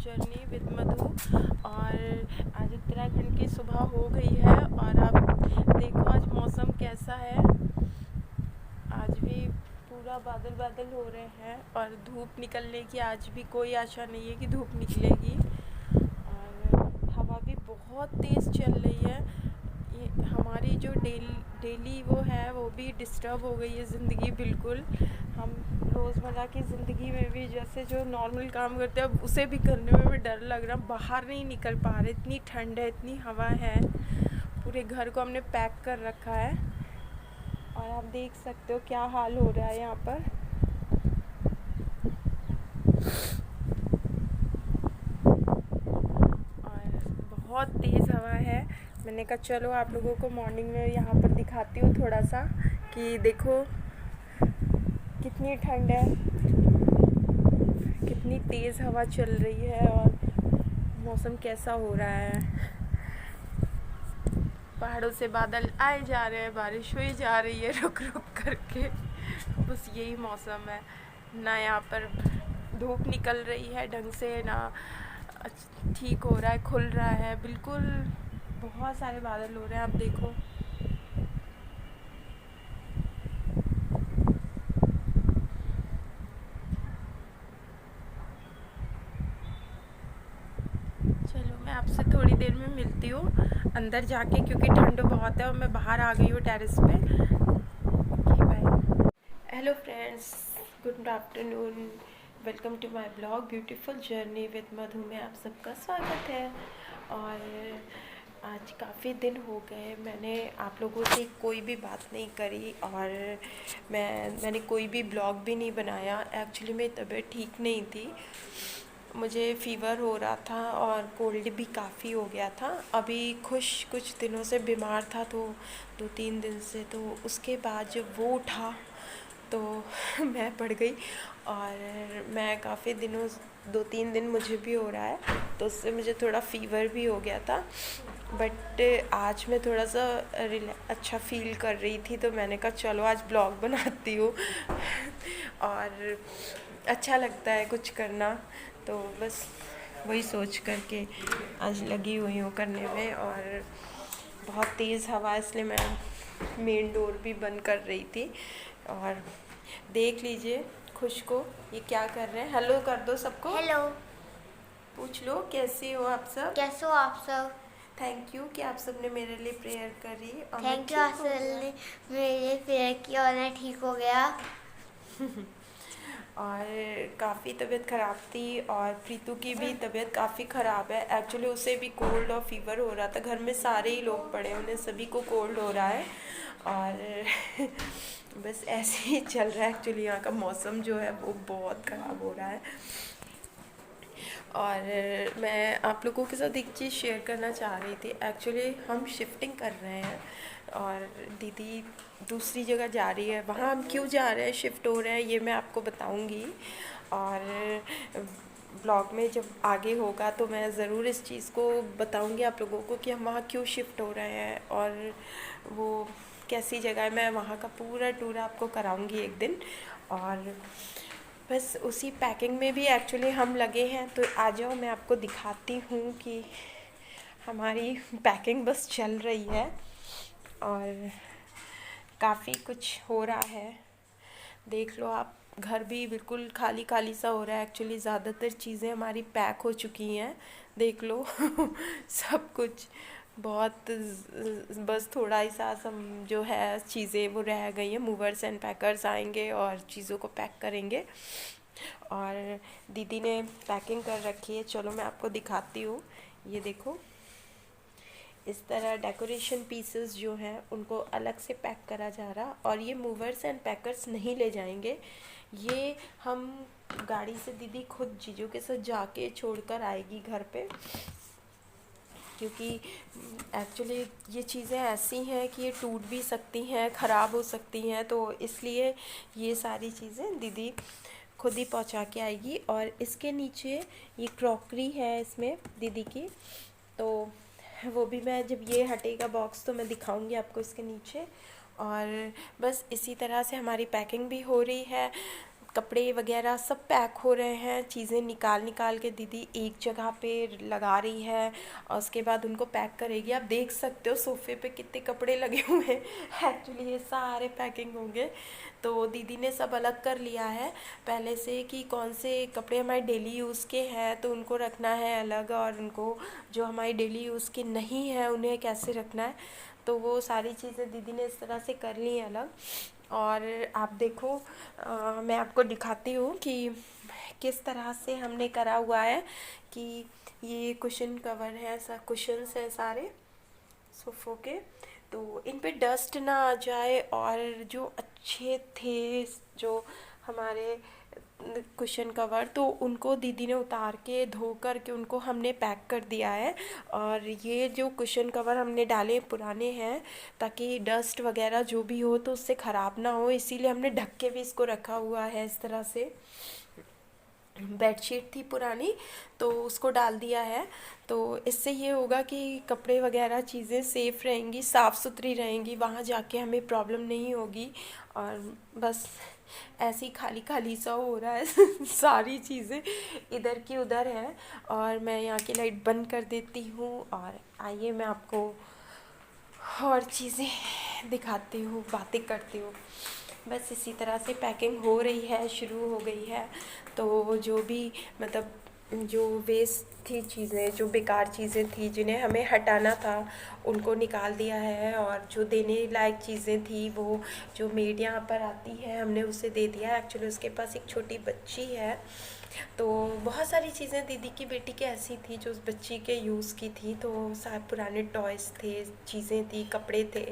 Journey with मधु। और आज उत्तराखंड की सुबह हो गई है और अब देखो आज मौसम कैसा है। आज भी पूरा बादल बादल हो रहे हैं और धूप निकलने की आज भी कोई आशा नहीं है कि धूप निकलेगी। और हवा भी बहुत तेज़ चल रही है। ये हमारी जो डेली वो है वो भी डिस्टर्ब हो गई है ज़िंदगी बिल्कुल। हम रोज़मर्रा की ज़िंदगी में भी जैसे जो नॉर्मल काम करते हैं अब उसे भी करने में भी डर लग रहा, बाहर नहीं निकल पा रहे, इतनी ठंड है, इतनी हवा है। पूरे घर को हमने पैक कर रखा है और आप देख सकते हो क्या हाल हो रहा है यहाँ पर। और बहुत तेज़ हवा है। मैंने कहा चलो आप लोगों को मॉर्निंग में यहाँ पर दिखाती हूँ थोड़ा सा कि देखो कितनी ठंड है, कितनी तेज़ हवा चल रही है और मौसम कैसा हो रहा है। पहाड़ों से बादल आए जा रहे हैं, बारिश हुई जा रही है रुक रुक करके। बस यही मौसम है, ना यहाँ पर धूप निकल रही है ढंग से, ना ठीक हो रहा है, खुल रहा है बिल्कुल। बहुत सारे बादल हो रहे हैं, आप देखो। चलो मैं आपसे थोड़ी देर में मिलती हूँ अंदर जाके, क्योंकि ठंड बहुत है और मैं बाहर आ गई हूँ टेरेस पे। Okay bye. Hello friends, good afternoon, welcome to my blog beautiful journey with Madhu में आप सबका स्वागत है। और आज काफ़ी दिन हो गए मैंने आप लोगों से कोई भी बात नहीं करी और मैंने कोई भी ब्लॉग भी नहीं बनाया। एक्चुअली मेरी तबीयत ठीक नहीं थी, मुझे फ़ीवर हो रहा था और कोल्ड भी काफ़ी हो गया था। अभी कुछ दिनों से बीमार था, तो 2-3 दिन से, तो उसके बाद जब वो उठा तो मैं पड़ गई और मैं काफ़ी दिनों 2-3 दिन मुझे भी हो रहा है, तो उससे मुझे थोड़ा फ़ीवर भी हो गया था। बट आज मैं थोड़ा सा अच्छा फ़ील कर रही थी, तो मैंने कहा चलो आज ब्लॉग बनाती हूँ और अच्छा लगता है कुछ करना, तो बस वही सोच करके आज लगी हुई हूँ करने में। और बहुत तेज़ हवा, इसलिए मैं मेन डोर भी बंद कर रही थी। और देख लीजिए खुश को ये क्या कर रहे हैं। हेलो कर दो सबको, हेलो, पूछ लो कैसे हो आप सब। कैसे हो आप सब। थैंक यू कि आप सब ने मेरे लिए प्रेयर करी और मैं थैंक यू ठीक आप हो सब गया। ने मेरे लिए प्रेयर किया और मैं ठीक हो गया। और काफ़ी तबीयत ख़राब थी और प्रीतु की भी तबीयत काफ़ी ख़राब है। एक्चुअली उसे भी कोल्ड और फीवर हो रहा था, घर में सारे ही लोग पड़े, उन्हें सभी को कोल्ड हो रहा है। और बस ऐसे ही चल रहा है। एक्चुअली यहाँ का मौसम जो है वो बहुत ख़राब हो रहा है। और मैं आप लोगों के साथ एक चीज़ शेयर करना चाह रही थी। एक्चुअली हम शिफ्टिंग कर रहे हैं और दीदी दूसरी जगह जा रही है। वहाँ हम क्यों जा रहे हैं, शिफ्ट हो रहे हैं, ये मैं आपको बताऊँगी। और ब्लॉग में जब आगे होगा तो मैं ज़रूर इस चीज़ को बताऊँगी आप लोगों को कि हम वहाँ क्यों शिफ्ट हो रहे हैं और वो कैसी जगह है। मैं वहाँ का पूरा टूर आपको कराऊँगी एक दिन। और बस उसी पैकिंग में भी एक्चुअली हम लगे हैं, तो आ जाओ मैं आपको दिखाती हूँ कि हमारी पैकिंग बस चल रही है और काफ़ी कुछ हो रहा है। देख लो आप, घर भी बिल्कुल खाली खाली सा हो रहा है। एक्चुअली ज़्यादातर चीज़ें हमारी पैक हो चुकी हैं, देख लो सब कुछ बहुत बस थोड़ा ही सा सम जो है चीज़ें वो रह गई हैं। मूवर्स एंड पैकर्स आएंगे और चीज़ों को पैक करेंगे। और दीदी ने पैकिंग कर रखी है, चलो मैं आपको दिखाती हूँ। ये देखो, इस तरह डेकोरेशन पीसेस जो हैं उनको अलग से पैक करा जा रहा। और ये मूवर्स एंड पैकर्स नहीं ले जाएंगे, ये हम गाड़ी से दीदी खुद जीजू के साथ जाके छोड़कर आएगी घर पे, क्योंकि एक्चुअली ये चीज़ें ऐसी हैं कि ये टूट भी सकती हैं, ख़राब हो सकती हैं, तो इसलिए ये सारी चीज़ें दीदी खुद ही पहुंचा के आएगी। और इसके नीचे ये क्रॉकरी है इसमें दीदी की, तो वो भी मैं जब ये हटेगा बॉक्स तो मैं दिखाऊंगी आपको इसके नीचे। और बस इसी तरह से हमारी पैकिंग भी हो रही है। कपड़े वगैरह सब पैक हो रहे हैं, चीज़ें निकाल निकाल के दीदी एक जगह पे लगा रही है और उसके बाद उनको पैक करेगी। आप देख सकते हो सोफ़े पे कितने कपड़े लगे हुए हैं। एक्चुअली ये सारे पैकिंग होंगे, तो दीदी ने सब अलग कर लिया है पहले से कि कौन से कपड़े हमारे डेली यूज़ के हैं तो उनको रखना है अलग, और उनको जो हमारे डेली यूज़ के नहीं है उन्हें कैसे रखना है। तो वो सारी चीज़ें दीदी ने इस तरह से कर ली हैं अलग। और आप देखो, मैं आपको दिखाती हूँ कि किस तरह से हमने करा हुआ है कि ये कुशन कवर है, ऐसा कुशन्स हैं सारे सोफ़ों के, तो इन पे डस्ट ना आ जाए। और जो अच्छे थे जो हमारे कुशन कवर, तो उनको दीदी ने उतार के धो कर के उनको हमने पैक कर दिया है। और ये जो कुशन कवर हमने डाले पुराने हैं ताकि डस्ट वगैरह जो भी हो तो उससे ख़राब ना हो, इसीलिए हमने ढक के भी इसको रखा हुआ है इस तरह से। बेडशीट थी पुरानी तो उसको डाल दिया है, तो इससे ये होगा कि कपड़े वगैरह चीज़ें सेफ़ रहेंगी, साफ़ सुथरी रहेंगी, वहाँ जाके हमें प्रॉब्लम नहीं होगी। और बस ऐसे ही खाली खाली सा हो रहा है। सारी चीज़ें इधर की उधर हैं। और मैं यहाँ की लाइट बंद कर देती हूँ और आइए मैं आपको और चीज़ें दिखाती हूँ, बातें करती हूँ। बस इसी तरह से पैकिंग हो रही है, शुरू हो गई है। तो जो भी मतलब जो वेस्ट थी चीज़ें, जो बेकार चीज़ें थी जिन्हें हमें हटाना था उनको निकाल दिया है, और जो देने लायक चीज़ें थी वो जो मेड यहाँ पर आती है हमने उसे दे दिया। एक्चुअली उसके पास एक छोटी बच्ची है, तो बहुत सारी चीज़ें दीदी की बेटी की ऐसी थी जो उस बच्ची के यूज़ की थी, तो सारे पुराने टॉयज़ थे, चीज़ें थी, कपड़े थे,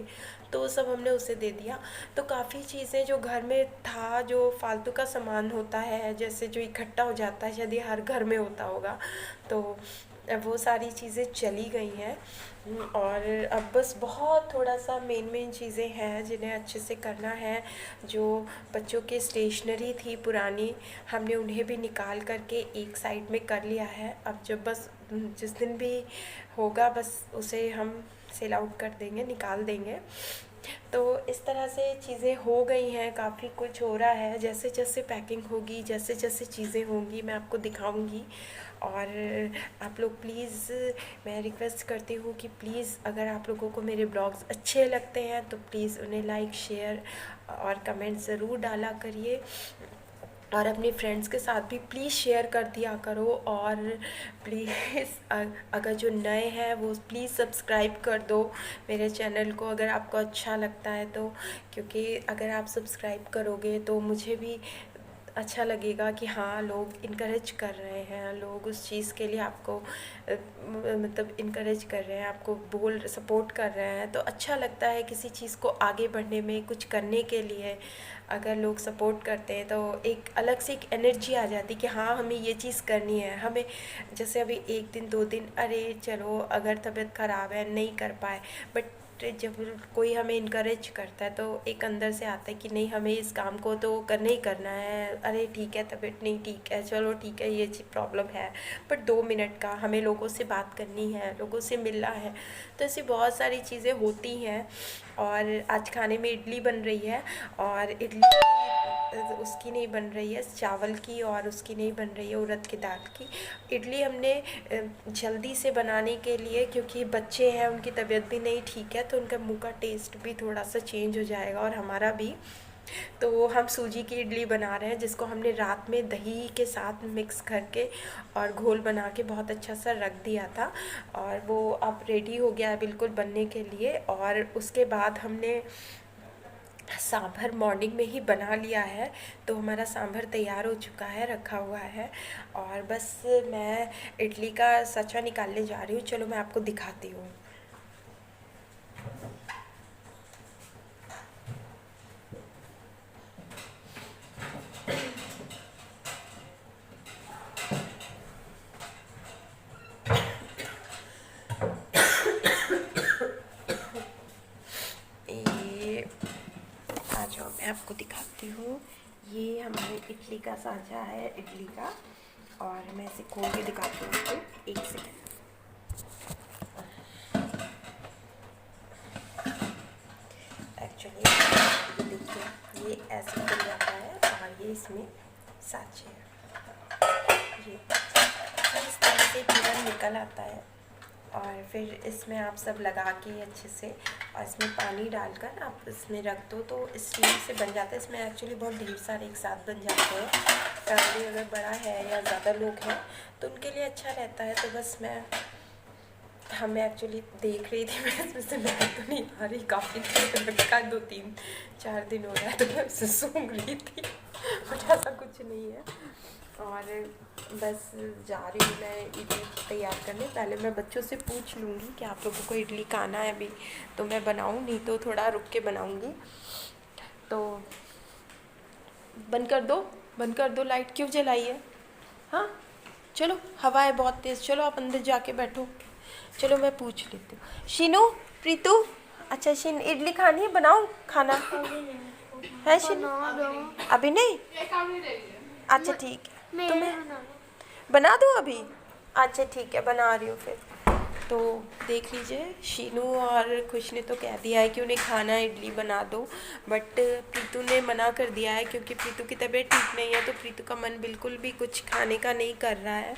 तो सब हमने उसे दे दिया। तो काफ़ी चीज़ें जो घर में था, जो फालतू का सामान होता है जैसे जो इकट्ठा हो जाता है, शायद ये हर घर में होता होगा, तो वो सारी चीज़ें चली गई हैं। और अब बस बहुत थोड़ा सा मेन चीज़ें हैं जिन्हें अच्छे से करना है। जो बच्चों की स्टेशनरी थी पुरानी, हमने उन्हें भी निकाल करके एक साइड में कर लिया है। अब जब बस जिस दिन भी होगा बस उसे हम सेल आउट कर देंगे, निकाल देंगे। तो इस तरह से चीज़ें हो गई हैं, काफ़ी कुछ हो रहा है। जैसे जैसे पैकिंग होगी, जैसे जैसे चीज़ें होंगी मैं आपको दिखाऊंगी। और आप लोग प्लीज़, मैं रिक्वेस्ट करती हूँ कि प्लीज़ अगर आप लोगों को मेरे ब्लॉग्स अच्छे लगते हैं तो प्लीज़ उन्हें लाइक, शेयर और कमेंट ज़रूर डाला करिए। और अपने फ्रेंड्स के साथ भी प्लीज़ शेयर कर दिया करो। और प्लीज़ अगर जो नए हैं वो प्लीज़ सब्सक्राइब कर दो मेरे चैनल को अगर आपको अच्छा लगता है तो, क्योंकि अगर आप सब्सक्राइब करोगे तो मुझे भी अच्छा लगेगा कि हाँ लोग इनकरेज कर रहे हैं, लोग उस चीज़ के लिए आपको मतलब इनकरेज कर रहे हैं, आपको सपोर्ट कर रहे हैं। तो अच्छा लगता है किसी चीज़ को आगे बढ़ने में, कुछ करने के लिए अगर लोग सपोर्ट करते हैं तो एक अलग से एक एनर्जी आ जाती है कि हाँ हमें ये चीज़ करनी है। हमें जैसे अभी 1 दिन 2 दिन अरे चलो अगर तबीयत ख़राब है नहीं कर पाए, बट जब कोई हमें इनकरेज करता है तो एक अंदर से आता है कि नहीं हमें इस काम को तो करना ही करना है। अरे ठीक है तबीयत नहीं ठीक है, चलो ठीक है ये प्रॉब्लम है, बट 2 मिनट का हमें लोगों से बात करनी है, लोगों से मिलना है। तो ऐसी बहुत सारी चीज़ें होती हैं। और आज खाने में इडली बन रही है, और इडली उसकी नहीं बन रही है चावल की, और उसकी नहीं बन रही है उड़द की दाल की। इडली हमने जल्दी से बनाने के लिए, क्योंकि बच्चे हैं उनकी तबीयत भी नहीं ठीक है तो उनका मुंह का टेस्ट भी थोड़ा सा चेंज हो जाएगा और हमारा भी। तो हम सूजी की इडली बना रहे हैं जिसको हमने रात में दही के साथ मिक्स करके और घोल बना के बहुत अच्छा सा रख दिया था, और वो अब रेडी हो गया है बिल्कुल बनने के लिए। और उसके बाद हमने सांभर मॉर्निंग में ही बना लिया है, तो हमारा सांभर तैयार हो चुका है, रखा हुआ है। और बस मैं इडली का सचा निकालने जा रही हूँ, चलो मैं आपको दिखाती हूँ। ये आ जाओ मैं आपको दिखाती हूँ। ये हमारे इडली का साँचा है, इडली का, और मैं इसे खोल के दिखाती हूँ आपको, एक सेकेंड। एक्चुअली ये देखिए ये ऐसे खुल जाता है और ये इसमें साँचे ये इस तरह से पूरा निकल आता है। और फिर इसमें आप सब लगा के अच्छे से, और इसमें पानी डालकर आप इसमें रख दो तो स्टीम से बन जाता है। इसमें एक्चुअली बहुत ढेर सारे एक साथ बन जाते हैं। फैमिली अगर बड़ा है या ज़्यादा लोग हैं तो उनके लिए अच्छा रहता है। तो बस हमें एक्चुअली देख रही थी, मैं इसमें से मैं तो नहीं आ रही, काफ़ी देर रखा, 2-3-4 दिन हो रहा है, तो मैं उससे सूंघ रही थी बट ऐसा कुछ नहीं है। और बस जा रही हूँ मैं इडली तैयार करने। पहले मैं बच्चों से पूछ लूँगी कि आप लोगों को इडली खाना है अभी तो मैं बनाऊँ, नहीं तो थोड़ा रुक के बनाऊँगी। तो बंद कर दो लाइट, क्यों जलाई है? हाँ चलो, हवा है बहुत तेज़, चलो आप अंदर जाके बैठो। चलो मैं पूछ लेती हूँ। शीनू, प्रीतु, अच्छा शीन इडली खानी है, बनाऊँ खाना है शीनू? अभी नहीं, अच्छा ठीक है, तो मैं बना दूँ अभी? अच्छा ठीक है, बना रही हूँ फिर। तो देख लीजिए, शीनू और खुश ने तो कह दिया है कि उन्हें खाना है, इडली बना दो, बट प्रीतु ने मना कर दिया है क्योंकि प्रीतु की तबीयत ठीक नहीं है। तो प्रीतु का मन बिल्कुल भी कुछ खाने का नहीं कर रहा है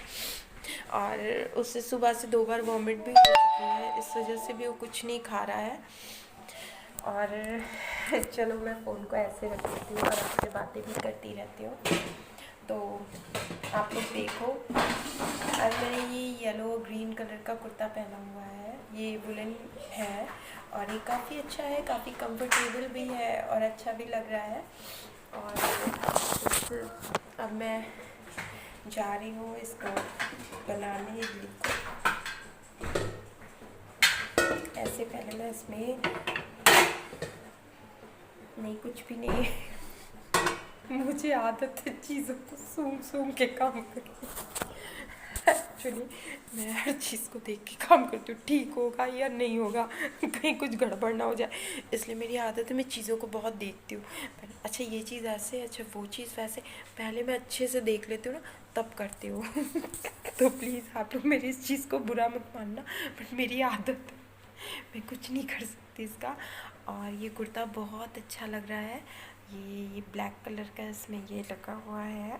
और उससे सुबह से 2 बार वॉमिट भी हो चुकी है, इस वजह से भी वो कुछ नहीं खा रहा है। और चलो मैं फ़ोन को ऐसे रख देती हूँ और आपसे बातें भी करती रहती हूँ। तो आप लोग देखो, आज मैंने ये येलो ग्रीन कलर का कुर्ता पहना हुआ है, ये वुलन है और ये काफ़ी अच्छा है, काफ़ी कंफर्टेबल भी है और अच्छा भी लग रहा है। और अब मैं जा रही हूँ इसको बनाने इडली को। ऐसे पहले मैं इसमें नहीं, कुछ भी नहीं मुझे आदत है चीज़ों को सूंघ के काम करने। एक्चुअली मैं हर चीज़ को देख के काम करती हूँ, ठीक होगा या नहीं होगा, कहीं कुछ गड़बड़ ना हो जाए, इसलिए मेरी आदत है मैं चीज़ों को बहुत देखती हूँ। अच्छा ये चीज़ ऐसे, अच्छा वो चीज़ वैसे, पहले मैं अच्छे से देख लेती हूँ ना तब करती हूँ तो प्लीज़ आप लोग मेरी इस चीज़ को बुरा मत मानना, बट मेरी आदत है, मैं कुछ नहीं कर सकती इसका। और ये कुर्ता बहुत अच्छा लग रहा है, ये ब्लैक कलर का इसमें ये लगा हुआ है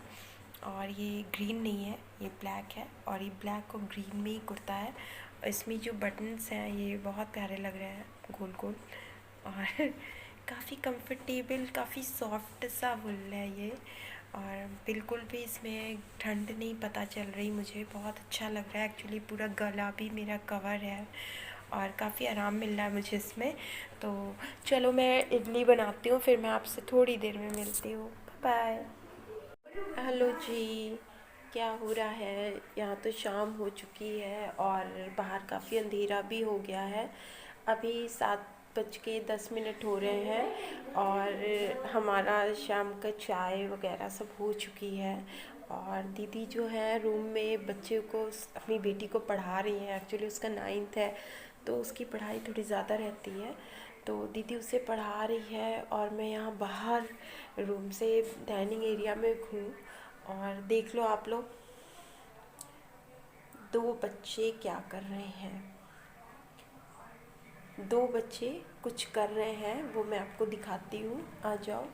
और ये ग्रीन नहीं है, ये ब्लैक है और ये ब्लैक और ग्रीन में ही कुर्ता है। और इसमें जो बटन्स हैं ये बहुत प्यारे लग रहे हैं, गोल गोल, और काफ़ी कंफर्टेबल, काफ़ी सॉफ्ट सा वुल है ये, और बिल्कुल भी इसमें ठंड नहीं पता चल रही मुझे, बहुत अच्छा लग रहा है। एक्चुअली पूरा गला भी मेरा कवर है और काफ़ी आराम मिल रहा है मुझे इसमें। तो चलो मैं इडली बनाती हूँ, फिर मैं आपसे थोड़ी देर में मिलती हूँ। बाय। हेलो जी, क्या हो रहा है? यहाँ तो शाम हो चुकी है और बाहर काफ़ी अंधेरा भी हो गया है। अभी 7:10 हो रहे हैं और हमारा शाम का चाय वगैरह सब हो चुकी है। और दीदी जो है रूम में बच्चे को, अपनी बेटी को पढ़ा रही हैं। एक्चुअली उसका 9th है तो उसकी पढ़ाई थोड़ी ज़्यादा रहती है, तो दीदी उसे पढ़ा रही है और मैं यहाँ बाहर रूम से डाइनिंग एरिया में हूँ। और देख लो आप लोग, 2 बच्चे क्या कर रहे हैं। 2 बच्चे कुछ कर रहे हैं, वो मैं आपको दिखाती हूँ, आ जाओ।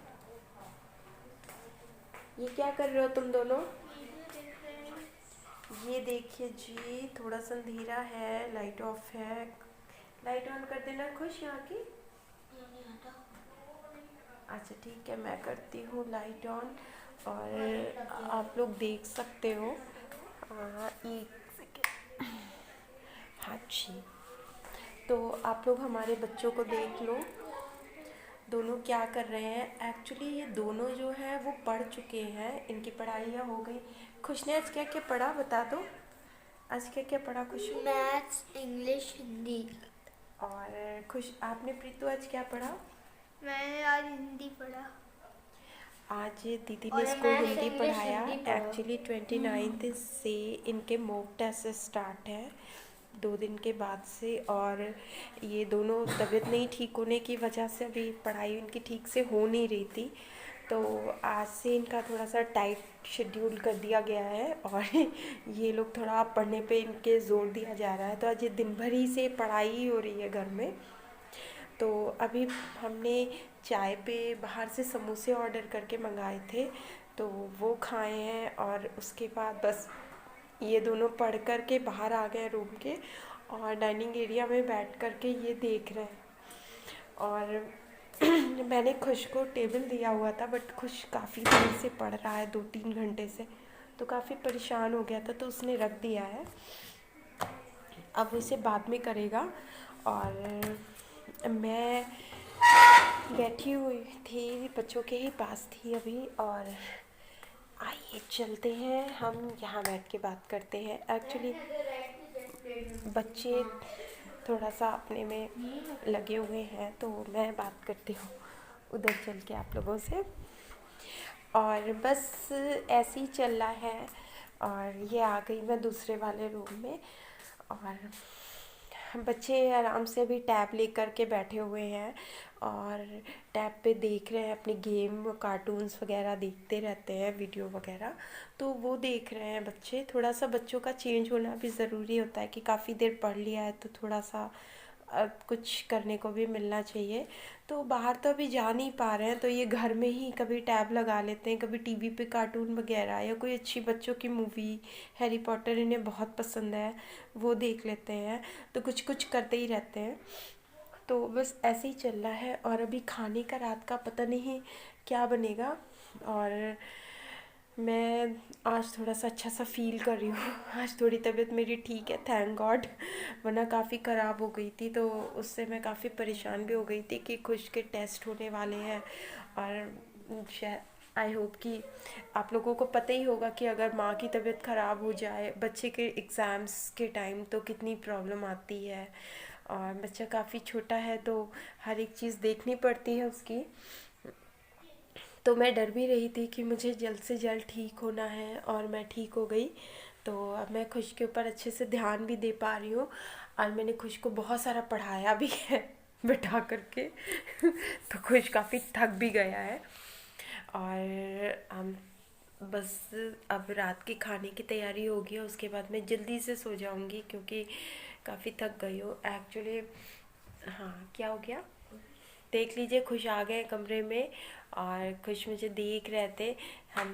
ये क्या कर रहे हो तुम दोनों? ये देखिए जी, थोड़ा सा अंधेरा है, लाइट ऑफ है, लाइट ऑन कर देना खुश यहाँ की। अच्छा ठीक है, मैं करती हूँ लाइट ऑन और आप लोग देख सकते हो। एक सेकेंड, हाँ जी, तो आप लोग हमारे बच्चों को देख लो, दोनों क्या कर रहे हैं। एक्चुअली ये दोनों जो है वो पढ़ चुके हैं, इनकी पढ़ाइयाँ हो गई। खुश ने आज क्या क्या पढ़ा बता दो, आज क्या क्या पढ़ा खुश? Maths, English, Hindi. और खुश आपने प्रीतु आज क्या पढ़ा? मैंने आज हिंदी पढ़ा आज दीदी ने और इसको मैथ्स, हिंदी इंग्लिश, पढ़ाया। हिंदी पढ़ा। एक्चुअली 29 से इनके मॉक टेस्ट स्टार्ट है, 2 दिन के बाद से। और ये दोनों तबीयत नहीं ठीक होने की वजह से अभी पढ़ाई इनकी ठीक से हो नहीं रही थी, तो आज से इनका थोड़ा सा टाइट शेड्यूल कर दिया गया है और ये लोग थोड़ा पढ़ने पे इनके जोर दिया जा रहा है। तो आज ये दिन भर ही से पढ़ाई ही हो रही है घर में। तो अभी हमने चाय पे बाहर से समोसे ऑर्डर करके मंगाए थे, तो वो खाए हैं और उसके बाद बस ये दोनों पढ़ कर के बाहर आ गए रूम के और डाइनिंग एरिया में बैठ कर के ये देख रहे हैं। और मैंने खुश को टेबल दिया हुआ था, बट खुश काफ़ी देर से पढ़ रहा है, 2-3 घंटे से, तो काफ़ी परेशान हो गया था, तो उसने रख दिया है। अब उसे बाद में करेगा। और मैं बैठी हुई थी, बच्चों के ही पास थी अभी। और आइए चलते हैं, हम यहाँ बैठ के बात करते हैं। एक्चुअली बच्चे थोड़ा सा अपने में लगे हुए हैं, तो मैं बात करती हूँ उधर चल के आप लोगों से। और बस ऐसे ही चल रहा है। और ये आ गई मैं दूसरे वाले रूम में, और बच्चे आराम से अभी टैब लेकर के बैठे हुए हैं और टैब पे देख रहे हैं अपने गेम, कार्टून्स वगैरह देखते रहते हैं, वीडियो वगैरह, तो वो देख रहे हैं बच्चे। थोड़ा सा बच्चों का चेंज होना भी ज़रूरी होता है कि काफ़ी देर पढ़ लिया है तो थोड़ा सा कुछ करने को भी मिलना चाहिए। तो बाहर तो अभी जा नहीं पा रहे हैं, तो ये घर में ही कभी टैब लगा लेते हैं, कभी टीवी पे कार्टून वगैरह या कोई अच्छी बच्चों की मूवी, हैरी पॉटर इन्हें बहुत पसंद है, वो देख लेते हैं। तो कुछ कुछ करते ही रहते हैं। तो बस ऐसे ही चल रहा है। और अभी खाने का रात का पता नहीं क्या बनेगा। और मैं आज थोड़ा सा अच्छा सा फील कर रही हूँ। आज थोड़ी तबीयत मेरी ठीक है, थैंक गॉड, वरना काफ़ी ख़राब हो गई थी, तो उससे मैं काफ़ी परेशान भी हो गई थी कि खुश के टेस्ट होने वाले हैं। और शायद आई होप कि आप लोगों को पता ही होगा कि अगर माँ की तबीयत ख़राब हो जाए बच्चे के एग्ज़ाम्स के टाइम, तो कितनी प्रॉब्लम आती है। और बच्चा काफ़ी छोटा है, तो हर एक चीज़ देखनी पड़ती है उसकी। तो मैं डर भी रही थी कि मुझे जल्द से जल्द ठीक होना है, और मैं ठीक हो गई। तो अब मैं खुश के ऊपर अच्छे से ध्यान भी दे पा रही हूँ। और मैंने खुश को बहुत सारा पढ़ाया भी है बिठा करके तो खुश काफ़ी थक भी गया है। और हम बस अब रात के खाने की तैयारी होगी और उसके बाद मैं जल्दी से सो जाऊंगी, क्योंकि काफ़ी थक गई हूँ एक्चुअली। हाँ, क्या हो गया? देख लीजिए, खुश आ गए कमरे में और खुश मुझे देख रहे थे। हम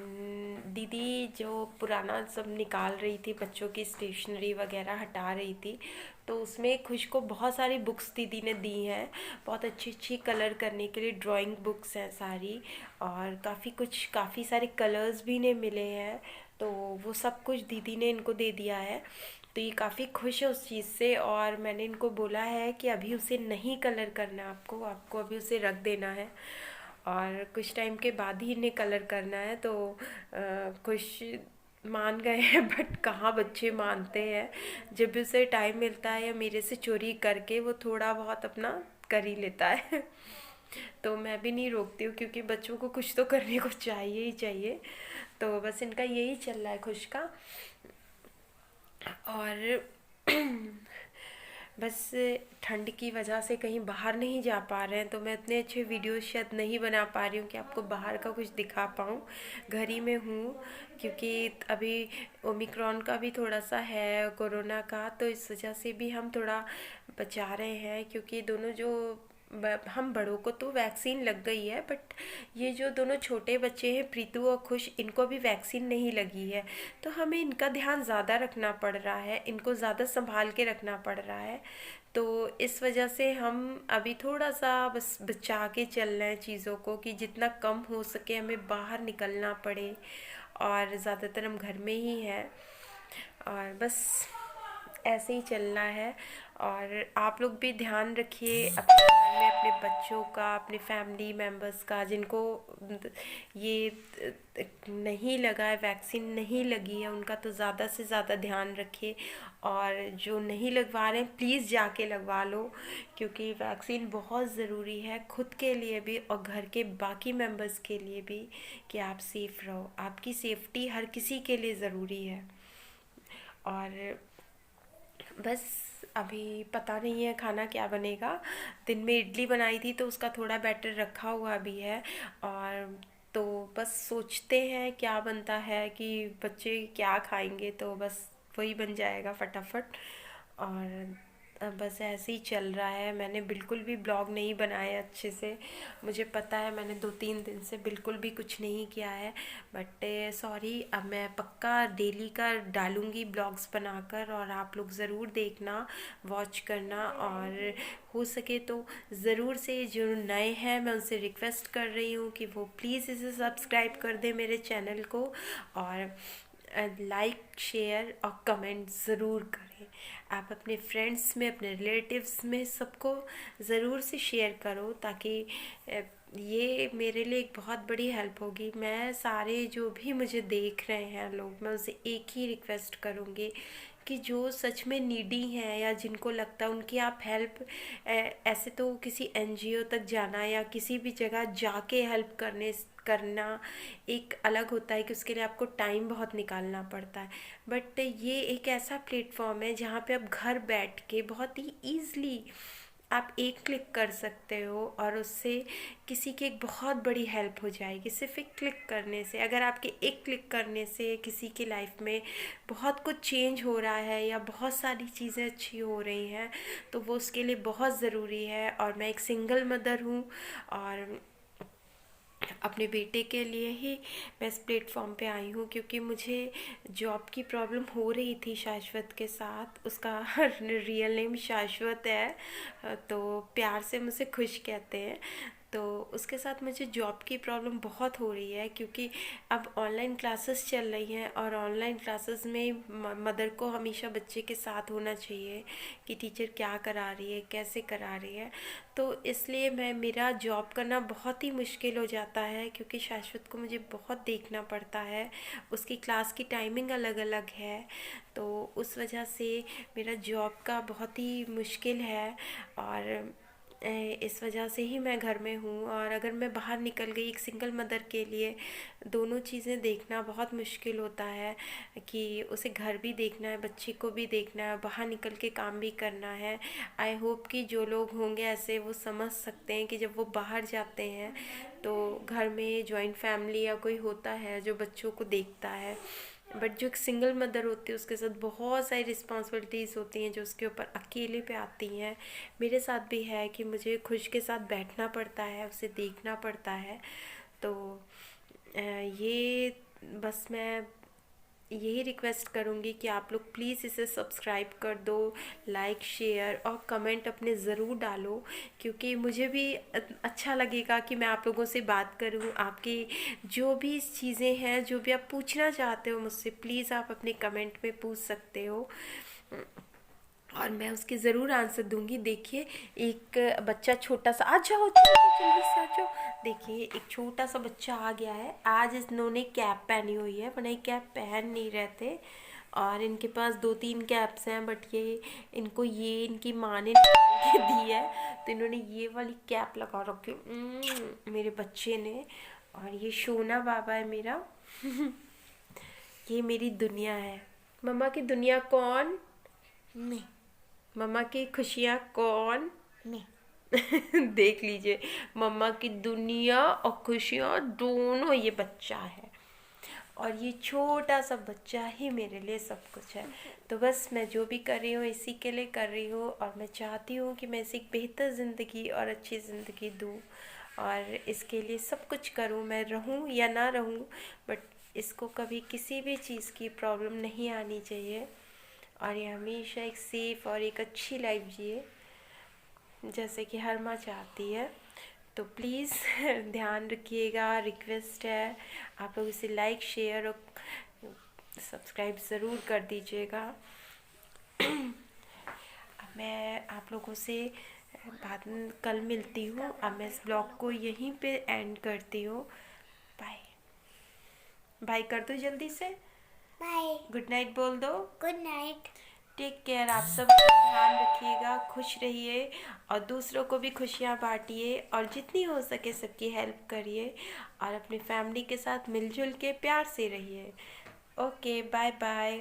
दीदी जो पुराना सब निकाल रही थी, बच्चों की स्टेशनरी वगैरह हटा रही थी, तो उसमें खुश को बहुत सारी बुक्स दीदी ने दी हैं, बहुत अच्छी अच्छी कलर करने के लिए ड्राइंग बुक्स हैं सारी। और काफ़ी सारे कलर्स भी इन्हें मिले हैं, तो वो सब कुछ दीदी ने इनको दे दिया है। तो ये काफ़ी खुश है उस चीज़ से। और मैंने इनको बोला है कि अभी उसे नहीं कलर करना, आपको अभी उसे रख देना है और कुछ टाइम के बाद ही इन्हें कलर करना है। तो कुछ मान गए हैं बट कहाँ बच्चे मानते हैं। जब भी उसे टाइम मिलता है या मेरे से चोरी करके वो थोड़ा बहुत अपना कर ही लेता है तो मैं भी नहीं रोकती हूँ, क्योंकि बच्चों को कुछ तो करने को चाहिए ही चाहिए। तो बस इनका यही चल रहा है खुश का। और बस ठंड की वजह से कहीं बाहर नहीं जा पा रहे हैं, तो मैं इतने अच्छे वीडियोस शायद नहीं बना पा रही हूँ कि आपको बाहर का कुछ दिखा पाऊँ। घर ही में हूँ, क्योंकि अभी ओमिक्रॉन का भी थोड़ा सा है, कोरोना का, तो इस वजह से भी हम थोड़ा बचा रहे हैं। क्योंकि दोनों जो हम बड़ों को तो वैक्सीन लग गई है, बट ये जो दोनों छोटे बच्चे हैं, प्रीतु और खुश, इनको अभी वैक्सीन नहीं लगी है, तो हमें इनका ध्यान ज़्यादा रखना पड़ रहा है, इनको ज़्यादा संभाल के रखना पड़ रहा है। तो इस वजह से हम अभी थोड़ा सा बस बचा के चल रहे हैं चीज़ों को, कि जितना कम हो सके हमें बाहर निकलना पड़े। और ज़्यादातर हम घर में ही हैं, और बस ऐसे ही चलना है। और आप लोग भी ध्यान रखिए अपने घर में, अपने बच्चों का, अपने फैमिली मेम्बर्स का, जिनको ये नहीं लगा है, वैक्सीन नहीं लगी है, उनका तो ज़्यादा से ज़्यादा ध्यान रखिए। और जो नहीं लगवा रहे हैं प्लीज़ जाके लगवा लो, क्योंकि वैक्सीन बहुत ज़रूरी है खुद के लिए भी और घर के बाकी मेम्बर्स के लिए भी, कि आप सेफ़ रहो। आपकी सेफ्टी हर किसी के लिए ज़रूरी है। और बस अभी पता नहीं है खाना क्या बनेगा। दिन में इडली बनाई थी, तो उसका थोड़ा बैटर रखा हुआ भी है। और तो बस सोचते हैं क्या बनता है, कि बच्चे क्या खाएंगे, तो बस वही बन जाएगा फटाफट। और बस ऐसे ही चल रहा है। मैंने बिल्कुल भी ब्लॉग नहीं बनाया अच्छे से, मुझे पता है मैंने 2-3 दिन से बिल्कुल भी कुछ नहीं किया है, बट सॉरी। अब मैं पक्का डेली का डालूँगी ब्लॉग्स बनाकर, और आप लोग ज़रूर देखना, वॉच करना, और हो सके तो ज़रूर से जो नए हैं मैं उनसे रिक्वेस्ट कर रही हूँ कि वो प्लीज़ इसे सब्सक्राइब कर दें मेरे चैनल को, और लाइक शेयर और कमेंट ज़रूर करें। आप अपने फ्रेंड्स में, अपने रिलेटिव्स में सबको ज़रूर से शेयर करो, ताकि ये मेरे लिए एक बहुत बड़ी हेल्प होगी। मैं सारे जो भी मुझे देख रहे हैं लोग, मैं उनसे एक ही रिक्वेस्ट करूँगी कि जो सच में नीडी हैं या जिनको लगता है उनकी आप हेल्प, ऐसे तो किसी एनजीओ तक जाना या किसी भी जगह जाके हेल्प करना एक अलग होता है कि उसके लिए आपको टाइम बहुत निकालना पड़ता है, बट ये एक ऐसा प्लेटफॉर्म है जहाँ पे आप घर बैठ के बहुत ही ईज़िली आप एक क्लिक कर सकते हो, और उससे किसी की एक बहुत बड़ी हेल्प हो जाएगी सिर्फ एक क्लिक करने से। अगर आपके एक क्लिक करने से किसी की लाइफ में बहुत कुछ चेंज हो रहा है या बहुत सारी चीज़ें अच्छी हो रही हैं, तो वो उसके लिए बहुत ज़रूरी है। और मैं एक सिंगल मदर हूँ, और अपने बेटे के लिए ही मैं इस प्लेटफॉर्म पे आई हूँ, क्योंकि मुझे जॉब की प्रॉब्लम हो रही थी शाश्वत के साथ। उसका रियल नेम शाश्वत है, तो प्यार से मुझे खुश कहते हैं। तो उसके साथ मुझे जॉब की प्रॉब्लम बहुत हो रही है, क्योंकि अब ऑनलाइन क्लासेस चल रही हैं, और ऑनलाइन क्लासेस में मदर को हमेशा बच्चे के साथ होना चाहिए कि टीचर क्या करा रही है, कैसे करा रही है। तो इसलिए मेरा जॉब करना बहुत ही मुश्किल हो जाता है, क्योंकि शाश्वत को मुझे बहुत देखना पड़ता है। उसकी क्लास की टाइमिंग अलग अलग है, तो उस वजह से मेरा जॉब का बहुत ही मुश्किल है, और इस वजह से ही मैं घर में हूँ। और अगर मैं बाहर निकल गई, एक सिंगल मदर के लिए दोनों चीज़ें देखना बहुत मुश्किल होता है, कि उसे घर भी देखना है, बच्चे को भी देखना है, बाहर निकल के काम भी करना है। आई होप कि जो लोग होंगे ऐसे वो समझ सकते हैं कि जब वो बाहर जाते हैं तो घर में जॉइंट फैमिली या कोई होता है जो बच्चों को देखता है, बट जो एक सिंगल मदर होती है उसके साथ बहुत सारी रिस्पॉन्सिबिलिटीज़ होती हैं जो उसके ऊपर अकेले पे आती हैं। मेरे साथ भी है कि मुझे खुश के साथ बैठना पड़ता है, उसे देखना पड़ता है। तो ये बस मैं यही रिक्वेस्ट करूँगी कि आप लोग प्लीज़ इसे सब्सक्राइब कर दो, लाइक शेयर और कमेंट अपने ज़रूर डालो, क्योंकि मुझे भी अच्छा लगेगा कि मैं आप लोगों से बात करूँ। आपकी जो भी चीज़ें हैं, जो भी आप पूछना चाहते हो मुझसे, प्लीज़ आप अपने कमेंट में पूछ सकते हो, और मैं उसके ज़रूर आंसर दूंगी। देखिए, एक बच्चा छोटा सा, आ जाओ जल्दी से आ जाओ। देखिए, एक छोटा सा बच्चा आ गया है। आज इन्होंने कैप पहनी हुई है, वरना ये कैप पहन नहीं रहते, और इनके पास 2-3 कैप्स हैं, बट ये इनको ये इनकी माँ ने निकाल के दी है, तो इन्होंने ये वाली कैप लगा रखी मेरे बच्चे ने। और ये सोना बाबा है मेरा। ये मेरी दुनिया है। मम्मा की दुनिया कौन? मैं मम्मा की खुशियाँ कौन? मैं देख लीजिए, मम्मा की दुनिया और खुशियाँ दोनों ये बच्चा है, और ये छोटा सा बच्चा ही मेरे लिए सब कुछ है। तो बस मैं जो भी कर रही हूँ इसी के लिए कर रही हूँ, और मैं चाहती हूँ कि मैं इसे एक बेहतर ज़िंदगी और अच्छी ज़िंदगी दूँ, और इसके लिए सब कुछ करूँ। मैं रहूँ या ना रहूँ, बट इसको कभी किसी भी चीज़ की प्रॉब्लम नहीं आनी चाहिए, और ये हमेशा एक सेफ़ और एक अच्छी लाइफ जिए जैसे कि हर माँ चाहती है। तो प्लीज़ ध्यान रखिएगा, रिक्वेस्ट है, आप लोग इसे लाइक शेयर और सब्सक्राइब ज़रूर कर दीजिएगा। अब मैं आप लोगों से बाद में कल मिलती हूँ। अब मैं इस ब्लॉग को यहीं पे एंड करती हूँ। बाय बाय कर दो जल्दी से, बाय, गुड नाइट बोल दो। Good night. Take care. आप सब अपना ध्यान रखिएगा, खुश रहिए, और दूसरों को भी खुशियाँ बांटिए, और जितनी हो सके सबकी हेल्प करिए, और अपनी फैमिली के साथ मिलजुल के प्यार से रहिए। Okay, bye bye.